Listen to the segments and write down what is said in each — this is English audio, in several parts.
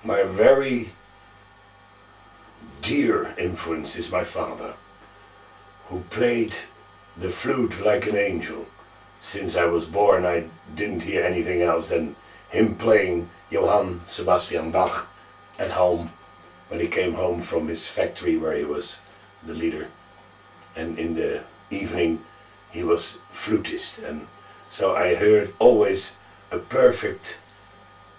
my very dear influence is my father, who played the flute like an angel. Since I was born, I didn't hear anything else than him playing Johann Sebastian Bach at home when he came home from his factory where he was the leader. And in the evening he was flutist, and so I heard always a perfect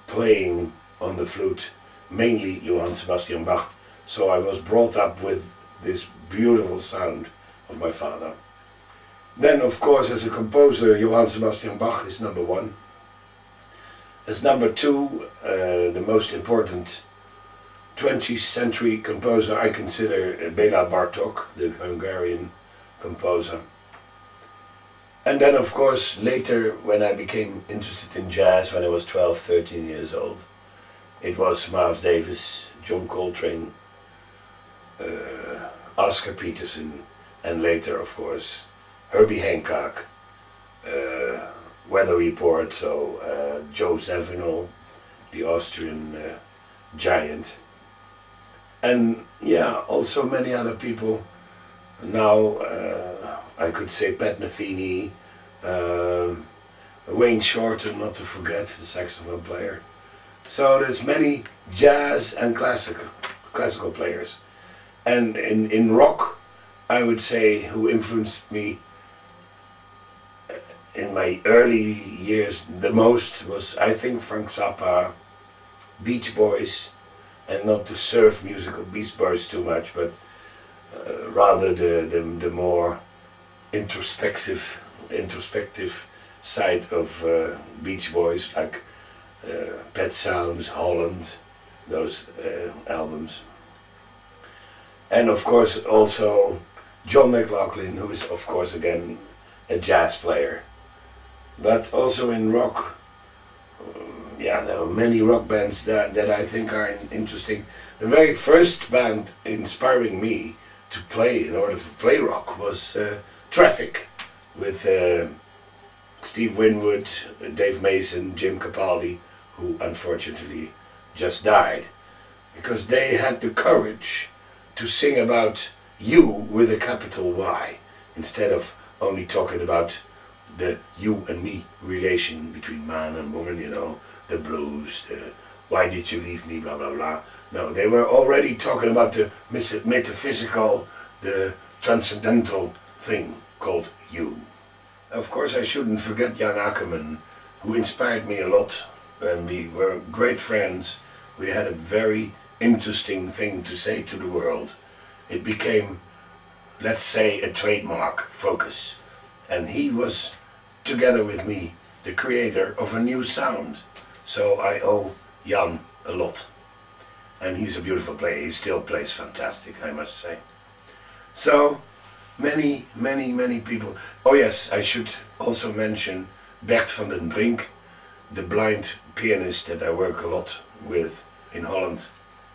playing on the flute, mainly Johann Sebastian Bach. So I was brought up with this beautiful sound of my father. Then, of course, as a composer, Johann Sebastian Bach is number one. As number two, the most important 20th century composer, I consider Béla Bartók, the Hungarian composer. And then, of course, later, when I became interested in jazz, when I was 12, 13 years old, it was Miles Davis, John Coltrane, Oscar Peterson, and later, of course, Herbie Hancock, Weather Report, so Joe Zawinul, the Austrian giant. And yeah, also many other people. Now I could say Pat Metheny, Wayne Shorter, not to forget, the saxophone player. So there's many jazz and classical players. And in rock, I would say who influenced me in my early years the most was, I think, Frank Zappa, Beach Boys, and not the surf music of Beach Boys too much, but rather the more introspective side of Beach Boys, like Pet Sounds, Holland, those albums. And of course also John McLaughlin, who is of course again a jazz player. But also in rock, yeah, there are many rock bands that I think are interesting. The very first band inspiring me to play, in order to play rock, was Traffic, with Steve Winwood, Dave Mason, Jim Capaldi, who unfortunately just died. Because they had the courage to sing about you with a capital Y, instead of only talking about the you and me relation between man and woman, you know, the blues, the why did you leave me, blah blah blah. No, they were already talking about the metaphysical, the transcendental thing called you. Of course I shouldn't forget Jan Akkerman, who inspired me a lot, and we were great friends. We had a very interesting thing to say to the world. It became, let's say, a trademark, Focus. And he was, together with me, the creator of a new sound. So I owe Jan a lot. And he's a beautiful player. He still plays fantastic, I must say. So, many people. Oh yes, I should also mention Bert van den Brink, the blind pianist that I work a lot with in Holland.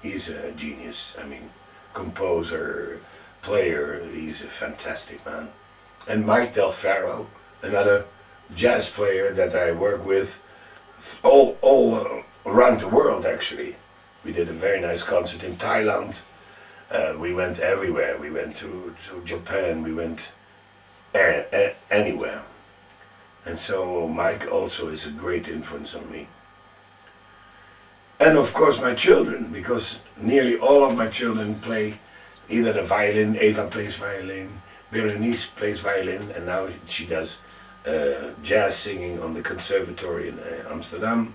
He's a genius. I mean, composer, player, he's a fantastic man. And Mike Del Faro, another jazz player that I work with all around the world actually. We did a very nice concert in Thailand. We went everywhere. We went to Japan, we went anywhere. And so Mike also is a great influence on me. And of course my children, because nearly all of my children play either the violin. Eva plays violin, Berenice plays violin, and now she does jazz singing on the conservatory in Amsterdam.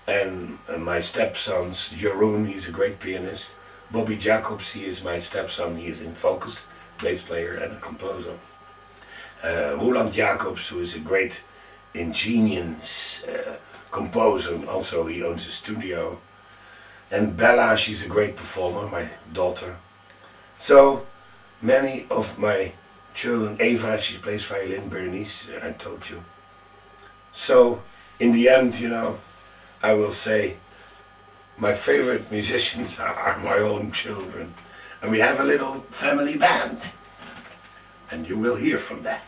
And my stepsons, Jeroen, he's a great pianist. Bobby Jacobs, he is my stepson, he is in Focus, bass player and a composer. Roland Jacobs, who is a great, ingenious composer, and also he owns a studio. And Bella, she's a great performer, my daughter. So many of my children, Eva, she plays violin, Bernice, I told you. So in the end, you know, I will say my favorite musicians are my own children. And we have a little family band. And you will hear from that.